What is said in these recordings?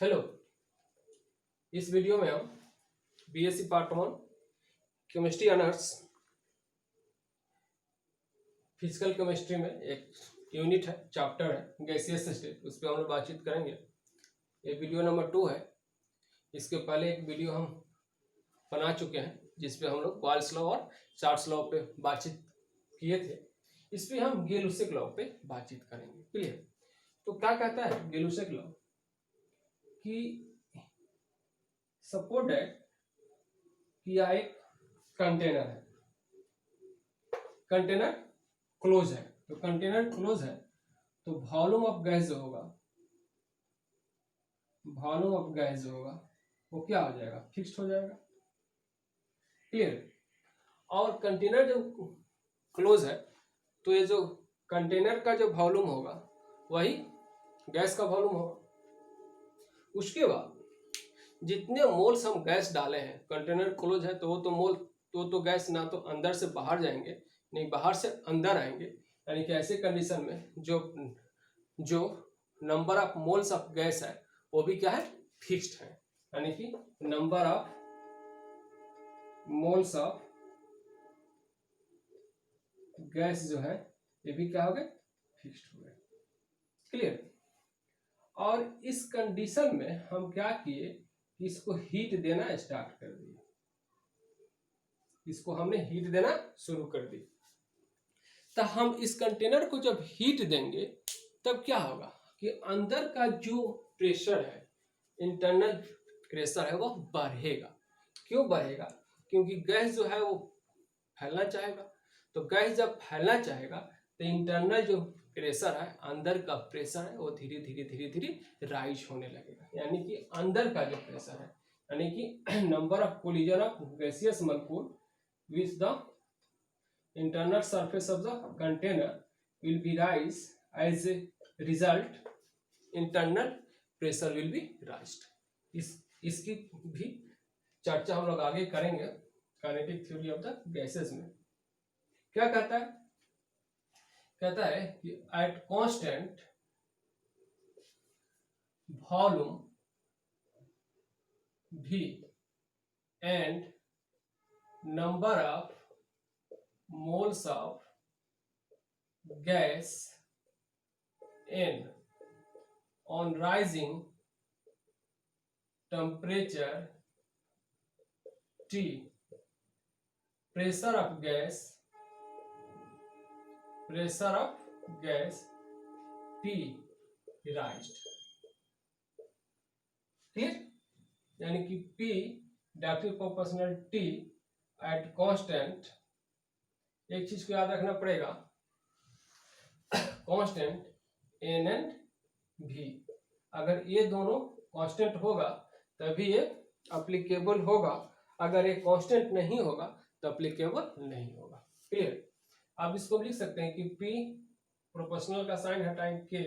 Hello. इस video में हम BSc part 1 chemistry honours physical chemistry में एक यूनिट है, चैप्टर है गैसियस स्टेट, उस पर हम लोग बातचीत करेंगे। ये वीडियो नंबर 2 है। इसके पहले एक वीडियो हम बना चुके हैं जिसपे हम लोग बॉयल्स लॉ और चार्ल्स लॉ पे बातचीत किए थे। इस पे हम गे-लुसेक लॉ पे बातचीत करेंगे। क्लियर? तो क्या कहता है गे-लुसेक लॉ कि सपोज दैट कि यह एक कंटेनर है, कंटेनर क्लोज है। तो कंटेनर क्लोज है तो वॉल्यूम ऑफ गैस जो होगा, वॉल्यूम ऑफ गैस जो होगा वो क्या हो जाएगा, फिक्स्ड हो जाएगा। क्लियर? और कंटेनर जो क्लोज है तो ये जो कंटेनर का जो वॉल्यूम होगा वही गैस का वॉल्यूम होगा। उसके बाद जितने मोल्स हम गैस डाले हैं, कंटेनर क्लोज है तो वो तो मोल तो गैस ना तो अंदर से बाहर जाएंगे नहीं बाहर से अंदर आएंगे। यानी कि ऐसे कंडीशन में जो number of moles of gas है वो भी क्या है, फिक्स्ड है। यानी कि number of moles of gas जो है ये भी क्या हो गए, फिक्स्ड हो गए। क्लियर? और इस कंडीशन में हम क्या किए कि इसको हीट देना स्टार्ट कर दिए, इसको हमने हीट देना शुरू कर दी। तो हम इस कंटेनर को जब हीट देंगे तब क्या होगा कि अंदर का जो प्रेशर है, इंटरनल प्रेशर है वो बढ़ेगा। क्यों बढ़ेगा? क्योंकि गैस जो है वो फैलना चाहेगा। तो गैस जब फैलना चाहेगा तो इंटरनल जो प्रेशर है, अंदर का प्रेशर है वो धीरे धीरे धीरे धीरे राइज होने लगेगा। यानी कि अंदर का जो प्रेशर है, यानी कि number of collision of gaseous molecule with the internal surface of the container will be rise. As a result internal pressure will be raised. इसकी भी चर्चा हम लोग आगे करेंगे kinetic theory of the gases में। क्या कहता है? कहता है कि at constant volume V and number of moles of gas N on rising temperature T, pressure of gas P raised. Clear? यानी कि P directly proportional T at constant, एक चीज को याद रखना पड़ेगा, कांस्टेंट N एंड V। अगर ये दोनों कांस्टेंट होगा तभी ये अप्लीकेबल होगा, अगर ये कांस्टेंट नहीं होगा तो अप्लीकेबल नहीं होगा। क्लियर? आप इसको लिख सकते हैं कि P प्रोपोर्शनल का साइन हटाएंगे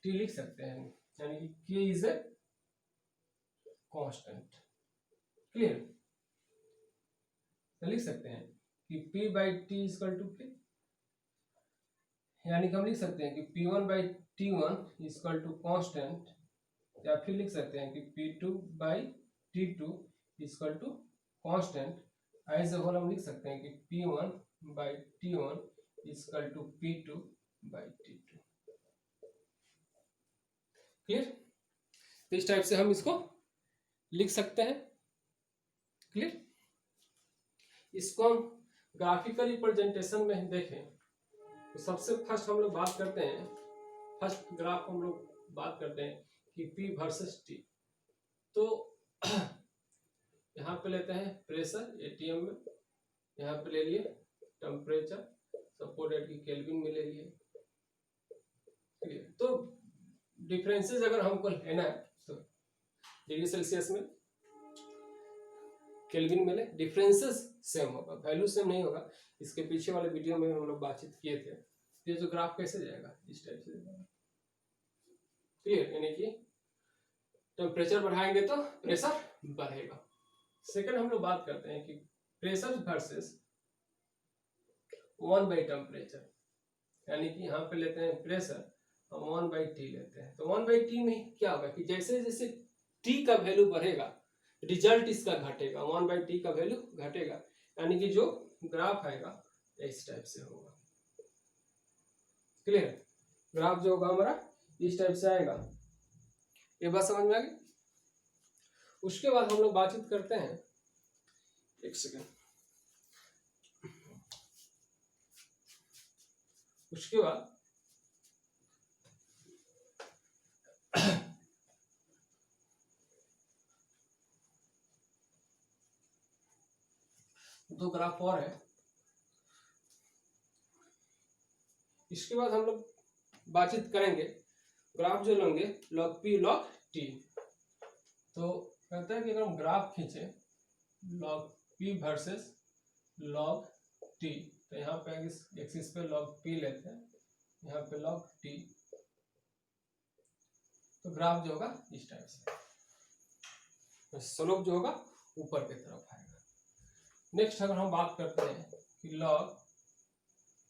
T लिख सकते हैं, यानी कि K is a constant. Clear? तो लिख सकते हैं कि P by T equal to K, यानी कि हम लिख सकते हैं कि P1 by T1 equal to constant, या फिर लिख सकते हैं कि P2 by T2 equal to constant. As a whole हम लिख सकते हैं कि P1 by T1 equal to P2 by T2। Clear? तो इस टाइप से हम इसको लिख सकते हैं। क्लियर? इसको हम ग्राफिकल रिप्रेजेंटेशन में देखें तो सबसे फर्स्ट हम लोग बात करते हैं, फर्स्ट ग्राफ हम लोग बात करते हैं कि P वर्सेस T। तो यहाँ पे लेते हैं प्रेशर एटीएम में, यहाँ पे ले लिए टेम्परेचर सपोज दैट कि केल्विन में ले लिए। तो डिफरेंसेस अगर हमको लेना है तो डिग्री सेल्सियस में, केल्विन में ले, डिफरेंसेस सेम होगा, वैल्यू सेम नहीं होगा। इसके पीछे वाले वीडियो में हम लोग बातचीत किए थे। ये जो ग्राफ कैसे जाएगा, इस टाइप से जाएगा। क्लियर? यानी कि टेम्परेचर बढ़ाएंगे तो प्रेशर बढ़ेगा। सेकंड हम लोग बात करते हैं कि प्रेशर वर्सेस 1 बाई टेम्परेचर, यानी कि यहाँ पे लेते हैं प्रेशर हम 1 बाई टी लेते हैं। तो 1 बाई टी में क्या होगा कि जैसे जैसे टी का वैल्यू बढ़ेगा, रिजल्ट इसका घटेगा, 1/t का वैल्यू घटेगा, यानी कि जो ग्राफ आएगा इस टाइप से होगा। क्लियर? ग्राफ जो होगा हमारा इस टाइप से आएगा। ये बात समझ में आ गई? उसके बाद हम लोग बातचीत करते हैं, एक सेकेंड, उसके बाद दो ग्राफ और है। इसके बाद हम लोग बातचीत करेंगे, ग्राफ जो लेंगे log p log t। तो कहते हैं कि अगर हम ग्राफ खींचे log p versus log t, तो यहाँ पे इस एक्सिस पे log p लेते हैं, यहाँ पे log t, तो ग्राफ जो होगा इस टाइप से, स्लोप जो होगा ऊपर की तरफ आएगा। नेक्स्ट अगर हम बात करते हैं कि log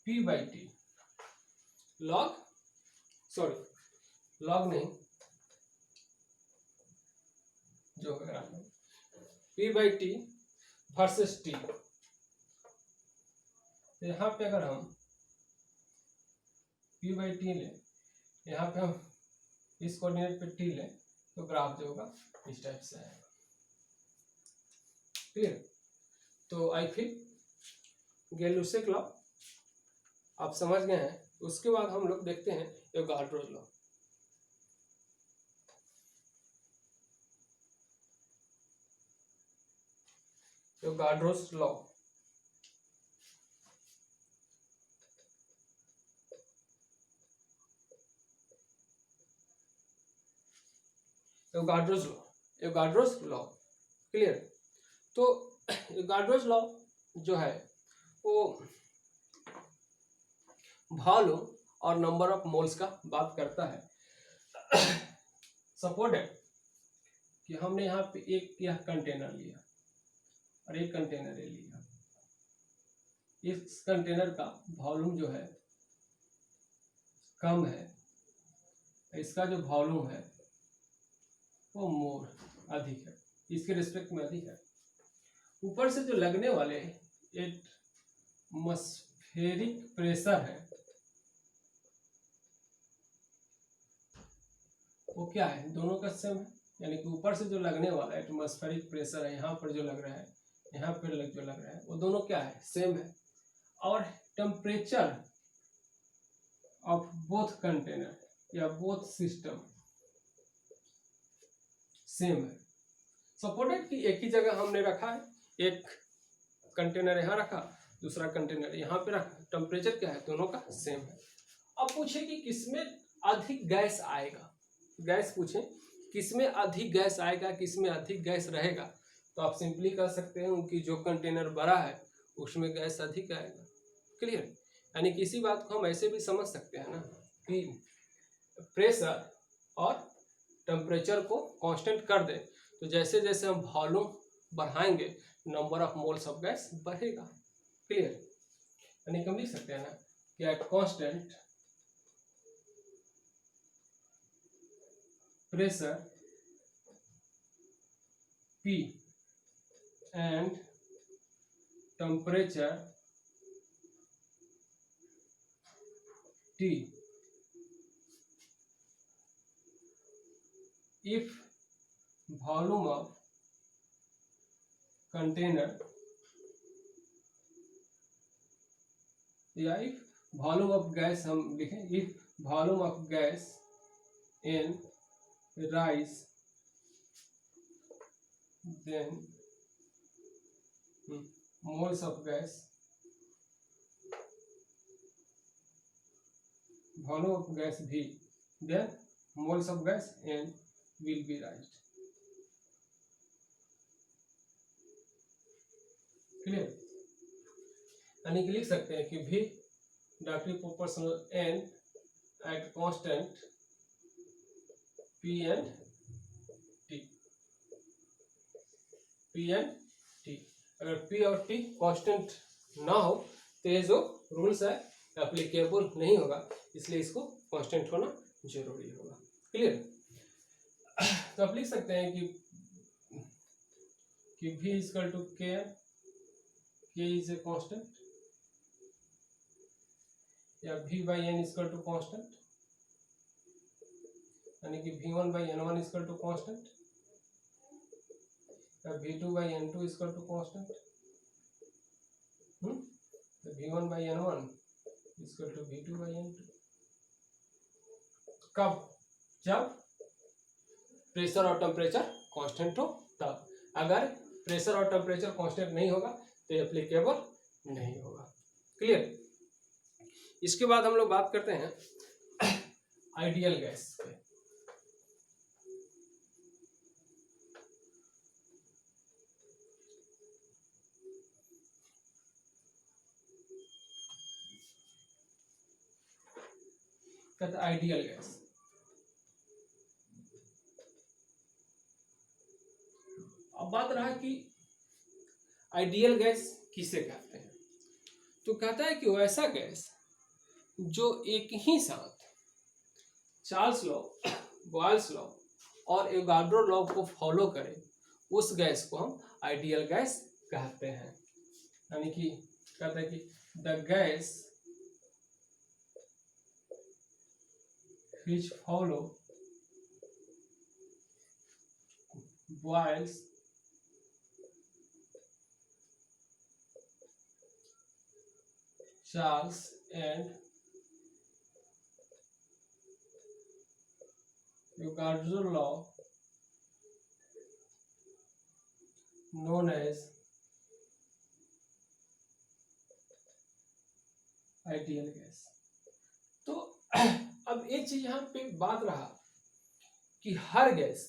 p/t, log नहीं, जो ग्राफ है p/t वर्सेस t, तो यहाँ पे अगर हम p/t लें, यहाँ पे हम इस कोऑर्डिनेट पे t लें, तो ग्राफ जो होगा इस टाइप से आएगा। क्लियर? तो आई फील गैलोसियस लॉ आप समझ गए हैं। उसके बाद हम लोग देखते हैं Avogadro's law. Avogadro's law, Avogadro's law. Clear? तो एवोगाड्रोस लॉ जो है वो वॉल्यूम और नंबर ऑफ मोल्स का बात करता है। सपोज है कि हमने यहाँ पे एक यह कंटेनर लिया और एक कंटेनर ये लिया, इस कंटेनर का वॉल्यूम जो है कम है, इसका जो वॉल्यूम है वो मोर अधिक है, इसके रिस्पेक्ट में अधिक है। ऊपर से जो लगने वाले एटमॉस्फेरिक प्रेशर है वो क्या है, दोनों का सेम है, यानी कि ऊपर से जो लगने वाला एटमॉस्फेरिक प्रेशर है, यहाँ पर जो लग रहा है, यहाँ पर जो लग रहा है, वो दोनों क्या है, सेम है। और टेम्परेचर ऑफ बोथ कंटेनर या बोथ सिस्टम सेम है। सपोर्टेड कि एक ही जगह हमने रखा है, एक कंटेनर यहाँ रखा, दूसरा कंटेनर यहाँ पे रखा, टेम्परेचर क्या है, दोनों का सेम है। अब पूछे कि किसमें अधिक गैस आएगा, गैस पूछे किसमें अधिक गैस आएगा, किसमें अधिक गैस रहेगा, तो आप सिंपली कह सकते हैं कि जो कंटेनर बड़ा है उसमें गैस अधिक आएगा। क्लियर? यानी कि इसी बात को हम ऐसे भी समझ सकते हैं ना कि प्रेशर और टेम्परेचर को कांस्टेंट कर दे, तो जैसे जैसे हम वॉल्यूम बढ़ाएंगे number of moles of gas बढ़ेगा। क्लियर? यानी कि हम लिख सकते हैं ना कि at constant pressure P and temperature T, if volume of container या if volume of gas हम लिखें, if volume of gas in rise then moles of gas, volume of gas V, then moles of gas N will be raised. Clear? यानी कि लिख सकते हैं कि V directly proportional N at constant P and T, P and T। अगर P और T constant ना हो तो ये जो रूल्स है एप्लीकेबल नहीं होगा, इसलिए इसको कांस्टेंट होना जरूरी होगा। क्लियर? तो आप लिख सकते हैं कि V equal to K, K is a constant, या V by n equal to constant, यानी कि V1 by N1 equal to constant, या V2 by N2 equal to constant, तो V1 by N1 equal to V2 by N2। कब? जब pressure और temperature constant हो तब। अगर प्रेशर और टेम्परेचर कांस्टेंट नहीं होगा तो एप्लीकेबल नहीं होगा। क्लियर? इसके बाद हम लोग बात करते हैं आइडियल गैस पे। कहते आइडियल गैस। अब बात रहा कि आइडियल गैस किसे कहते हैं, तो कहता है कि वैसा गैस जो एक ही साथ चार्ल्स लॉ, बॉयल्स लॉ और एवोगाड्रो लॉ को फॉलो करे, उस गैस को हम आइडियल गैस कहते हैं। यानी कि कहते हैं कि the gas which follow Boyle's Charles and Avogadro law known as ideal gas. तो अब एक चीज यहाँ पे बात रहा कि हर गैस,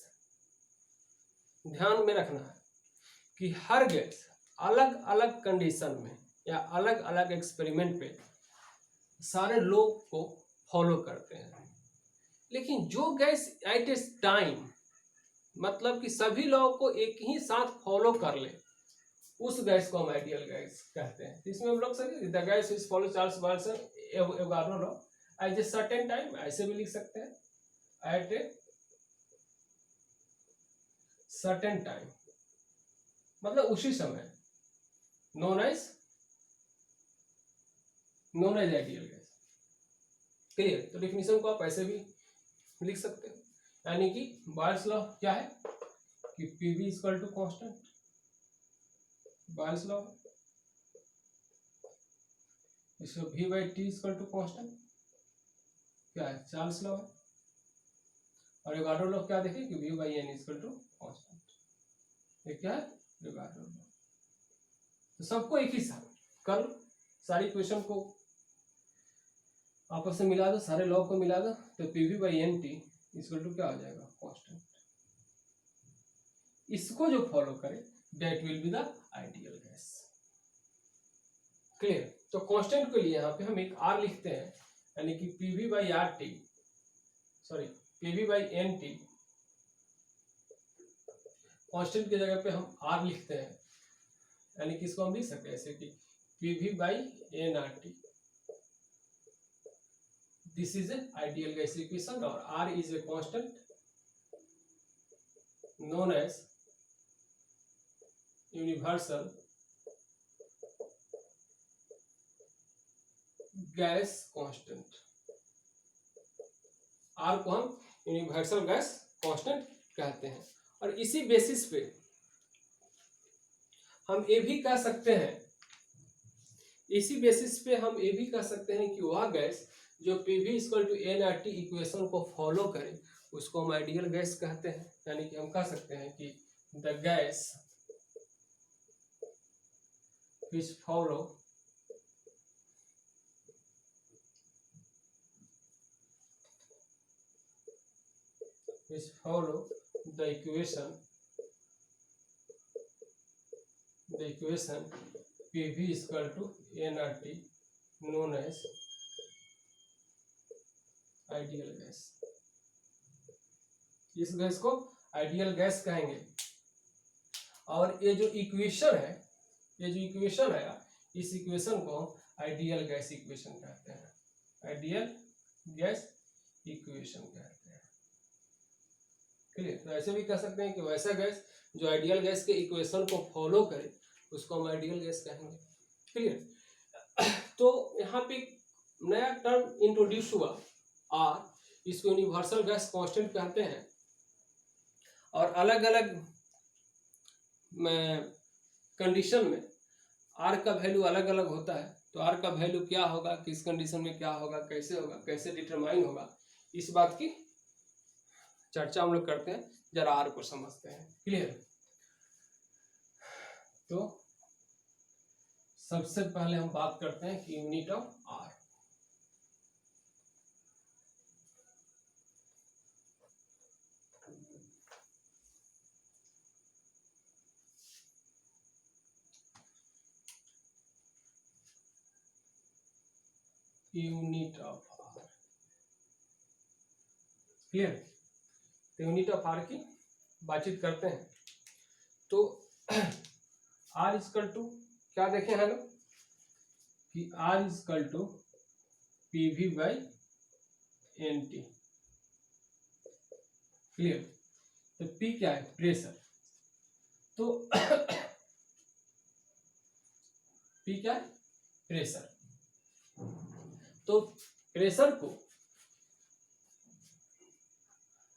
ध्यान में रखना है कि हर गैस अलग अलग कंडीशन में या अलग अलग एक्सपेरिमेंट पे सारे लोग को फॉलो करते हैं, लेकिन जो गैस एट ए टाइम, मतलब कि सभी लोगों को एक ही साथ फॉलो कर ले, उस गैस को हम आइडियल गैस कहते हैं। इसमें हम लोग सके the gas is follow Charles Boyle's Avogadro law at a certain time, ऐसे भी लिख सकते हैं एट ए सर्टेन टाइम, मतलब उसी समय, known as ideal gas. Clear? तो डेफिनेशन को आप ऐसे भी लिख सकते हैं, यानी कि बॉयल्स लॉ क्या है कि Pv equal to constant, Boyle's law, इसको V by T equal to constant क्या है, चार्ल्स लॉ है, और एवोगाड्रो लॉ क्या देखें कि V by n equal to constant, ये क्या है, एवोगाड्रो लॉ। तो सबको एक ही साथ कर, सारी इक्वेशन को आपस में मिला दो, सारे लॉ को मिला दो, तो Pv by n T equal to क्या हो जाएगा, कांस्टेंट। इसको जो फॉलो करे that will be the ideal gas. Clear? तो कांस्टेंट के लिए यहाँ पे हम एक आर लिखते हैं, यानी कि Pv by R T, sorry Pv by n T, constant की जगह पे हम आर लिखते हैं, यानी कि इसको हम लिख सकते हैं ऐसे कि Pv by N R T, this is a ideal gas equation, और R is a constant known as universal gas constant. R को हम यूनिवर्सल गैस कांस्टेंट कहते हैं, और इसी बेसिस पे हम ये भी कह सकते हैं, इसी बेसिस पे हम ये भी कह सकते हैं कि वह गैस जो Pv equal to n R T equation को फॉलो करे, उसको हम आइडियल गैस कहते हैं। यानी कि हम कह सकते हैं कि the gas which follow the equation Pv equal to nRT known as ideal gas. इस गैस को आइडियल गैस कहेंगे, और ये जो इक्वेशन है, इस इक्वेशन को हम आइडियल गैस इक्वेशन कहते हैं, आइडियल गैस इक्वेशन कहते हैं। क्लियर। तो ऐसे भी कह सकते हैं कि वैसा गैस जो आइडियल गैस के इक्वेशन को फॉलो करे उसको हम आइडियल गैस कहेंगे। क्लियर। तो यहाँ पे नया टर्म इंट्रोड्यूस हुआ आर, इसको यूनिवर्सल गैस कांस्टेंट कहते हैं। और अलग अलग कंडीशन में आर का वैल्यू अलग अलग होता है। तो आर का वैल्यू क्या होगा, किस कंडीशन में क्या होगा, कैसे डिटरमाइन होगा, इस बात की चर्चा हम लोग करते हैं। जरा आर को समझते हैं। क्लियर। तो सबसे पहले हम बात करते हैं कि unit of R. Unit of R. Clear. तो यूनिट ऑफ आर की बातचीत करते हैं। तो आर इजकल टू क्या देखे हैं लोग कि R equal to P V by n T. Clear. तो पी क्या है, प्रेशर। तो पी क्या है, प्रेशर। तो प्रेशर को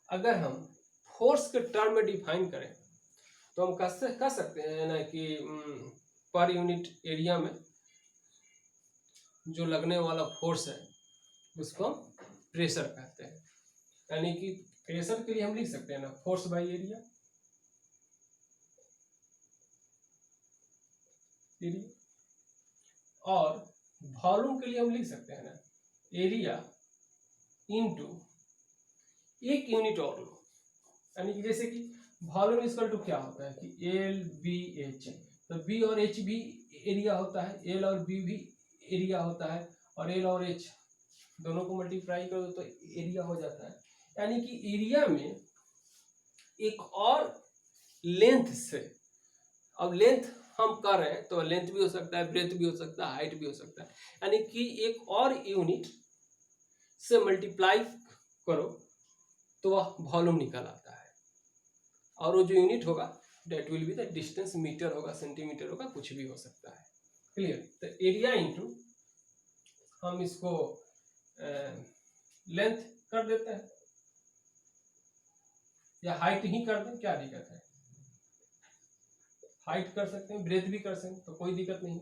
अगर हम फोर्स के टर्म में डिफाइन करें तो हम कह सकते हैं ना कि पर यूनिट एरिया में जो लगने वाला फोर्स है उसको हम प्रेशर कहते हैं। यानी कि प्रेशर के लिए हम लिख सकते हैं ना फोर्स बाय एरिया। और वॉल्यूम के लिए हम लिख सकते हैं ना एरिया इनटू एक यूनिट और लो। यानी कि जैसे कि वॉल्यूम इक्वल टू क्या होता है कि एल बी एच। तो बी और एच भी एरिया होता है, एल और बी भी एरिया होता है, और एल और एच दोनों को मल्टीप्लाई कर दो तो एरिया हो जाता है। यानी कि एरिया में एक और लेंथ से, अब लेंथ हम कर रहे हैं तो लेंथ भी हो सकता है, ब्रेथ भी हो सकता है, हाइट भी हो सकता है। यानी कि एक और यूनिट से मल्टीप्लाई करो तो वह वॉल्यूम निकल आता है। और वो जो यूनिट होगा that will be the distance, metre होगा, सेंटीमीटर होगा, कुछ भी हो सकता है। क्लियर। तो एरिया इंटू हम इसको लेंथ कर देते हैं या हाइट ही कर दें, क्या दिक्कत है। हाइट कर सकते हैं, ब्रेथ भी कर सकते हैं, तो कोई दिक्कत नहीं।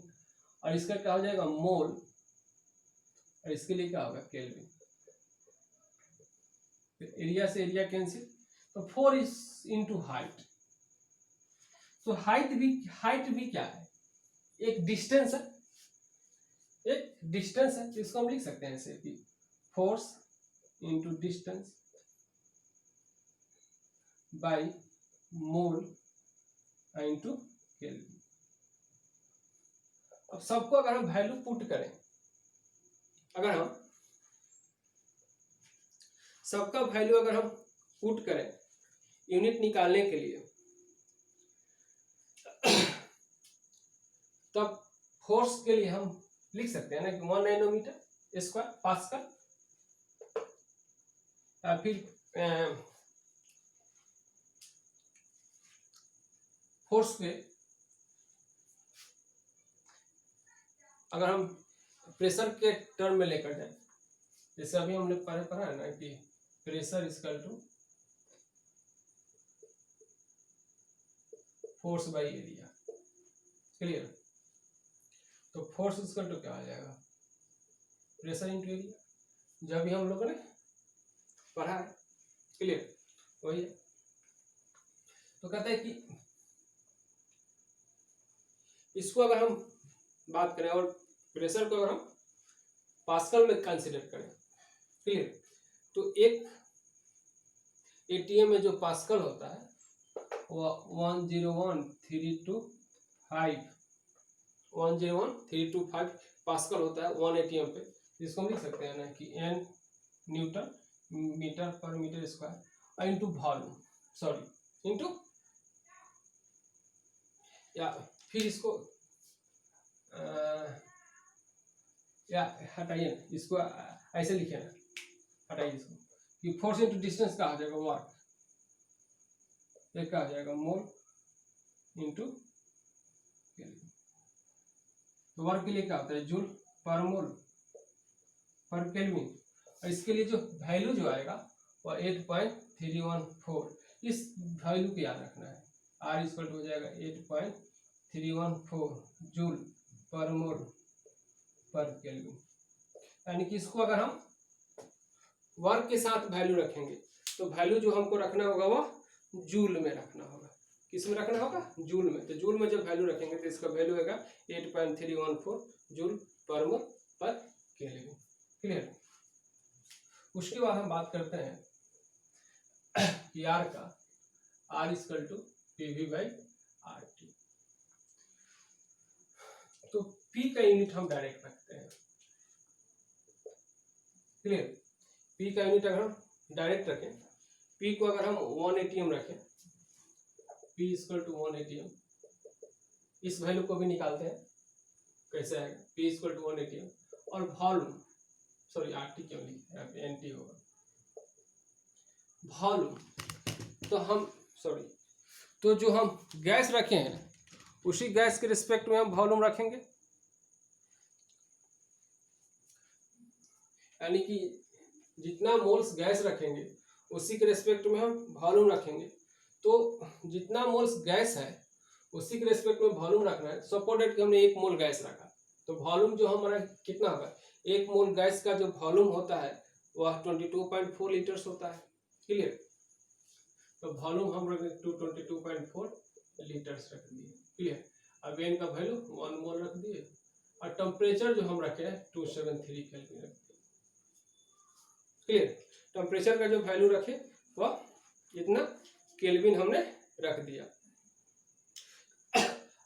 और इसका क्या हो जाएगा मोल, और इसके लिए क्या होगा केल्विन। एरिया से एरिया कैंसिल, तो 4 इज इंटू हाइट। तो हाइट भी क्या है, एक डिस्टेंस है, एक डिस्टेंस है। इसको हम लिख सकते हैं ऐसे कि force into distance by mole into kelvin. अब सबको अगर हम वैल्यू पुट करें, अगर हम सबका वैल्यू अगर हम पुट करें यूनिट निकालने के लिए, तब फोर्स के लिए हम लिख सकते हैं ना कि 1 नैनोमीटर स्क्वायर पास्कल। या फिर फोर्स के अगर हम प्रेशर के टर्म में लेकर जाए, जैसे अभी हमने पढ़ा है ना कि pressure equal to force by area. Clear. तो फोर्स इक्वल टू क्या आ जाएगा, प्रेशर इंटू एरिया, जब भी हम लोगों ने पढ़ा है। क्लियर, वही है। तो कहते हैं कि इसको अगर हम बात करें और प्रेशर को अगर हम पास्कल में कंसीडर करें, क्लियर, तो एक एटीएम में जो पास्कल होता है वो 101,325 पास्कल होता है 1 एटीएम पे। जिसको हम लिख सकते हैं ना कि n न्यूटन मीटर पर metre square into volume, sorry into, या फिर इसको या हटाइए, इसको ऐसे लिखे ना, हटाइए इसको कि फोर्स इंटू डिस्टेंस का हो जाएगा वर्क। ये क्या हो जाएगा, मोल इंटू केल्विन। तो वर्क के लिए क्या होता है, जूल पर मोल पर केल्विन। और इसके लिए जो वैल्यू जो आएगा वो 8.314, इस वैल्यू को याद रखना है। आर इक्वल हो जाएगा 8.314 जूल पर मोल पर केल्विन। यानी कि इसको अगर हम वर्क के साथ वैल्यू रखेंगे तो वैल्यू जो हमको रखना होगा वो जूल में रखना होगा। किस में रखना होगा, जूल में। तो जूल में जब वैल्यू रखेंगे तो इसका वैल्यू होगा 8.314 जूल पर मोल पर केल्विन। क्लियर। उसके बाद हम बात करते हैं कि आर का, R equal to P V by R T. तो पी का यूनिट हम डायरेक्ट रखते हैं। क्लियर। पी का यूनिट अगर हम डायरेक्ट रखें, पी को अगर हम 1 ATM रखें, पी इक्वल टू 1 ATM, इस वैल्यू को भी निकालते हैं। कैसे आएगा, पी इक्वल टू 1 ATM और वॉल्यूम, सॉरी आरटी क्यों लिखा है, एनटी होगा वॉल्यूम। तो हम सॉरी, तो जो हम गैस रखे हैं उसी गैस के रिस्पेक्ट में हम वॉल्यूम रखेंगे। यानी कि जितना मोल्स गैस रखेंगे उसी के रिस्पेक्ट में हम वॉल्यूम रखेंगे। तो जितना मोल्स गैस है उसी के रिस्पेक्ट में वॉल्यूम रखना है। सपोज कि हमने 1 मोल गैस रखा तो वॉल्यूम जो हमारा कितना होगा, 1 मोल गैस का जो वॉल्यूम होता है वह 22.4 लीटर्स होता है। क्लियर। तो वॉल्यूम हम रख 22.4 लीटर्स रख दिए। क्लियर। अब एन का वैल्यू 1 मोल रख दिए और टेम्परेचर जो हम रखे हैं 273 केल्विन रख दिए। क्लियर। टेम्परेचर का जो वैल्यू रखे वह इतना केल्विन हमने रख दिया।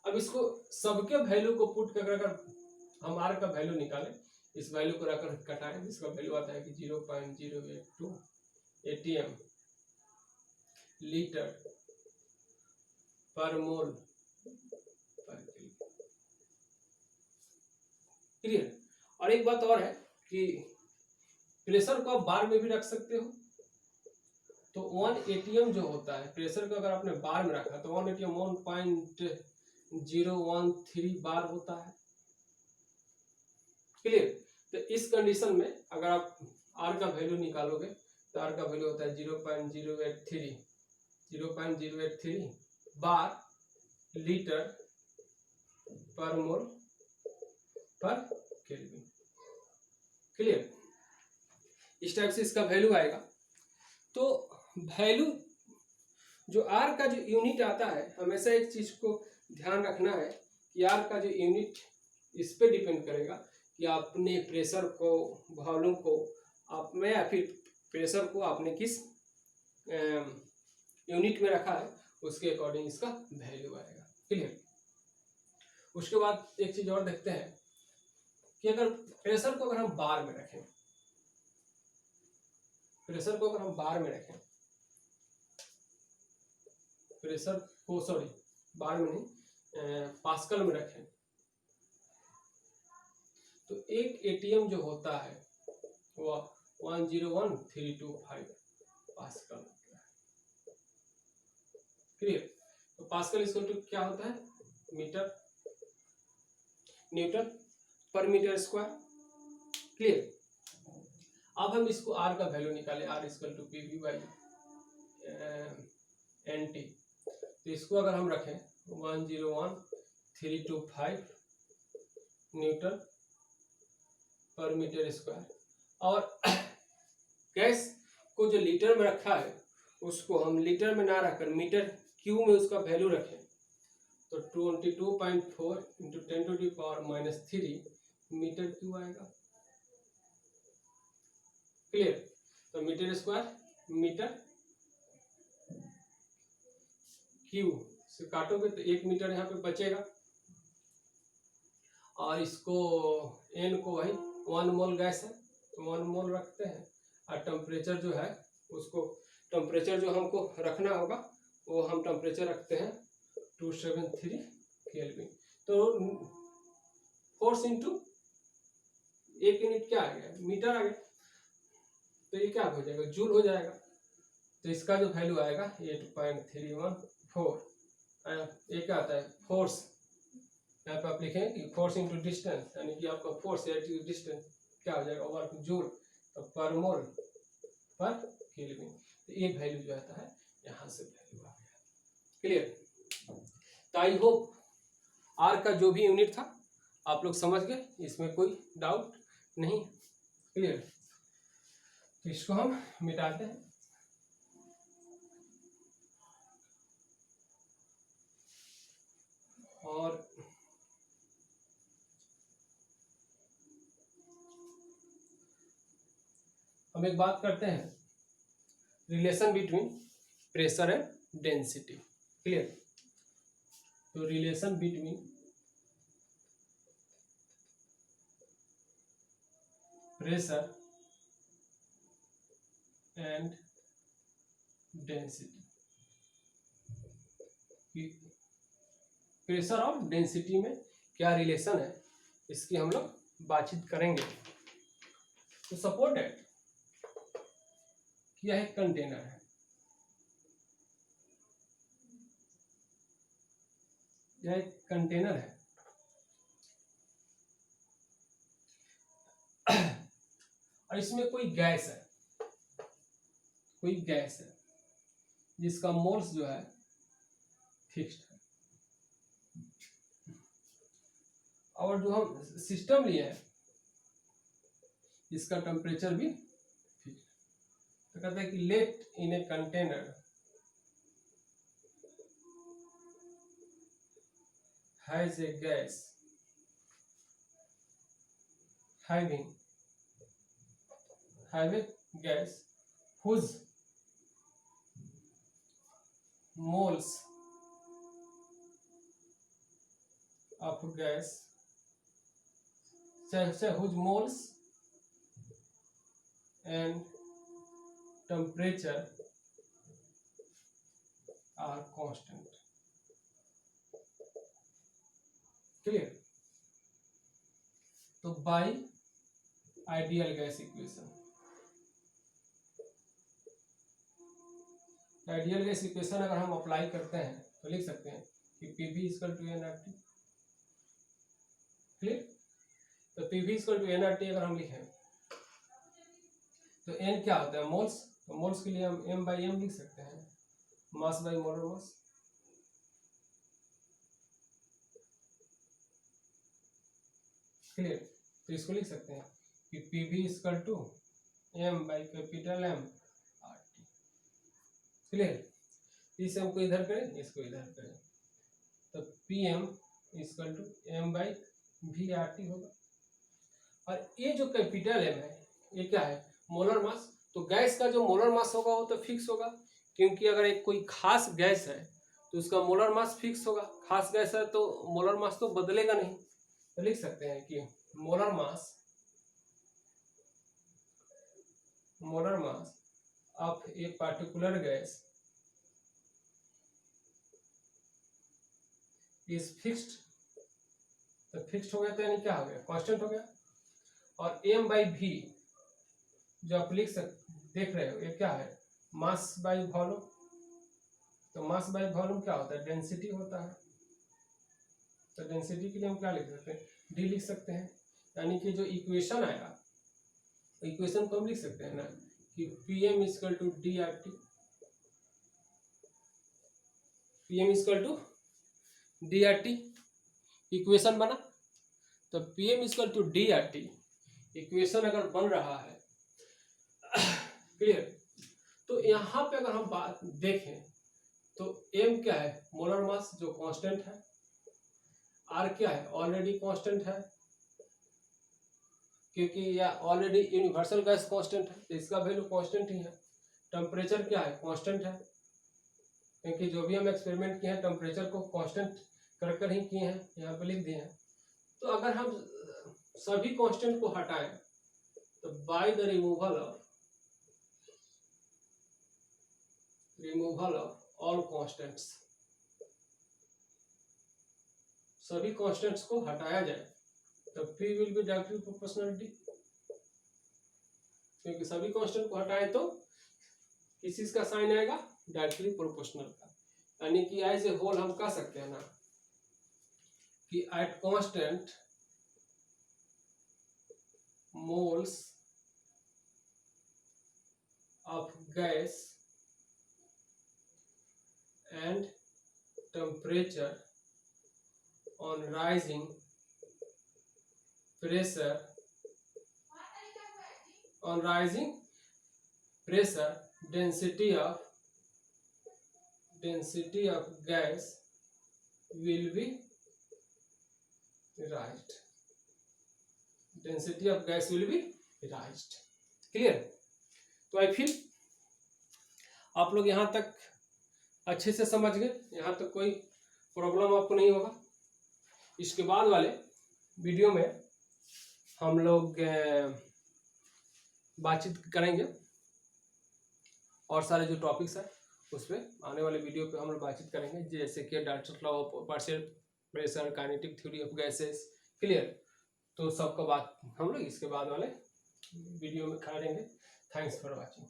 अब इसको सबके वैल्यू को पुट कर अगर हम आर का वैल्यू निकालें, इस वैल्यू को रखकर कटाएं, जिसका वैल्यू आता है कि 0.082 ATM लीटर पर मोल पर केल्विन। क्लियर। और एक बात और है कि प्रेशर को आप बार में भी रख सकते हो। तो 1 ATM जो होता है, प्रेशर को अगर आपने बार में रखा तो 1 ATM 1.013 बार होता है। क्लियर। तो इस कंडीशन में अगर आप आर का वैल्यू निकालोगे तो आर का वैल्यू होता है 0.083 बार लीटर पर मोल पर केल्विन। क्लियर। इस टाइप से इसका वैल्यू आएगा। तो वैल्यू जो आर का जो यूनिट आता है, हमेशा एक चीज को ध्यान रखना है कि आर का जो यूनिट इस पे डिपेंड करेगा कि आपने प्रेशर को, वॉल्यूम को आप में या फिर प्रेशर को आपने किस यूनिट में रखा है, उसके अकॉर्डिंग इसका वैल्यू आएगा। क्लियर। उसके बाद एक चीज और देखते हैं कि अगर प्रेशर को अगर हम बार में रखें, प्रेशर को अगर हम बार में रखें, प्रेशर को सॉरी बार में नहीं पास्कल में रखें, तो एक एटीएम जो होता है वह 101,325 पास्कल होता है। क्लियर। तो पास्कल इसको तो क्या होता है, मीटर न्यूटन पर मीटर स्क्वायर। क्लियर। अब हम इसको आर का वैल्यू निकाले, R equal to P V by n T. तो इसको अगर हम रखें 101,325 न्यूटन पर मीटर स्क्वायर, और गैस को जो लीटर में रखा है उसको हम लीटर में ना रखकर मीटर क्यू में उसका वैल्यू रखें, तो 22.4 इंटू 10⁻³ मीटर क्यू आएगा। क्लियर। तो मीटर स्क्वायर मीटर क्यू से काटोगे तो 1 मीटर यहाँ पे बचेगा, और इसको एन को वही 1 मोल गैस है तो 1 मोल रखते हैं, और टेम्परेचर जो है उसको, टेम्परेचर जो हमको रखना होगा वो हम टेम्परेचर रखते हैं 273 केल्विन। तो फोर्स इंटू एक यूनिट क्या आ गया, मीटर आ गया, तो ये क्या हो जाएगा, जूल हो जाएगा। तो इसका जो वैल्यू आएगा 8.314। ये क्या आता है, फोर्स। यहाँ पे आप लिखें कि फोर्स इंटू डिस्टेंस, यानी कि आपका फोर्स या डिस्टेंस क्या हो जाएगा, वर्क जूल तो पर मोल पर केल्विन। तो ये वैल्यू जो आता है यहाँ से वैल्यू आ गया। क्लियर। तो आई होप आर का जो भी यूनिट था आप लोग समझ गए, इसमें कोई डाउट नहीं। क्लियर। तो इसको हम मिटाते हैं। और हम एक बात करते हैं, relation between pressure and density. Clear. तो relation between pressure and density, pressure और डेंसिटी में क्या रिलेशन है, इसकी हम लोग बातचीत करेंगे। तो सपोज दैट यह एक कंटेनर है, यह एक कंटेनर है और इसमें कोई गैस है, कोई गैस है जिसका मोल्स जो है फिक्स्ड है, और जो हम सिस्टम लिए हैं इसका टेम्परेचर भी फिक्स्ड। तो कहते हैं कि let in a container has a gas having gas whose moles of gas, whose moles and temperature are constant. Clear. तो by ideal gas equation, ideal gas equation अगर हम अप्लाई करते हैं तो लिख सकते हैं कि PV equal to nRT। Clear. तो PV इक्वल टू nRT अगर हम लिखें तो n क्या होता है, मोल्स। तो मोल्स के लिए हम m/m लिख सकते हैं, mass by molar mass. Clear. तो इसको लिख सकते हैं कि PV equal to m/M RT। Clear. इसे हमको इधर करें, इसको इधर करें, तो PM equal to m/V RT होगा। और ये जो कैपिटल M है ये क्या है, मोलर मास। तो गैस का जो मोलर मास होगा वो तो फिक्स होगा, क्योंकि अगर एक कोई खास गैस है तो उसका मोलर मास फिक्स होगा। खास गैस है तो मोलर मास तो बदलेगा नहीं। तो लिख सकते हैं कि molar mass of a particular gas is fixed. तो फिक्स्ड हो गया तो यानी क्या हो गया, कांस्टेंट हो गया। और m/v जो आप देख रहे हो ये क्या है, मास बाय वॉल्यूम। तो मास बाय वॉल्यूम क्या होता है, डेंसिटी होता है। तो डेंसिटी के लिए हम क्या लिख सकते हैं, d लिख सकते हैं। यानी कि जो इक्वेशन आएगा, इक्वेशन को हम लिख सकते हैं ना कि PM equal to DRT, PM equal to DRT equation बना। तो PM equal to DRT equation अगर बन रहा है, क्लियर। तो यहाँ पे अगर हम बात देखें तो M क्या है, मोलर मास जो कांस्टेंट है, R क्या है, ऑलरेडी कांस्टेंट है, क्योंकि यह ऑलरेडी यूनिवर्सल गैस कांस्टेंट है तो इसका वैल्यू कांस्टेंट ही है। टेम्परेचर क्या है, कांस्टेंट है, क्योंकि जो भी हम एक्सपेरिमेंट किए हैं टेम्परेचर को कांस्टेंट कर ही किए हैं, यहाँ पे लिख दिए हैं। तो अगर हम सभी कांस्टेंट को हटाएं तो by the removal of all constants, सभी कांस्टेंट्स को हटाया जाए तो P will be directly proportional D, क्योंकि सभी कांस्टेंट को हटाएं तो किस चीज का साइन आएगा, डायरेक्टली प्रोपोर्शनल का। यानी कि एज ए होल हम कह सकते हैं ना कि at constant moles of gas and temperature on rising pressure density of gas will be raised. Density of gas will be raised. Clear? तो आई फील आप लोग यहाँ तक अच्छे से समझ गए, यहाँ तक कोई प्रॉब्लम आपको नहीं होगा। इसके बाद वाले वीडियो में हम लोग बातचीत करेंगे और सारे जो टॉपिक्स हैं उस पर आने वाले वीडियो पे हम लोग बातचीत करेंगे, जैसे कि Dalton law of partial pressure, kinetic theory of gases. Clear? तो सबका बात हम लोग इसके बाद वाले वीडियो में करेंगे। Thanks for watching.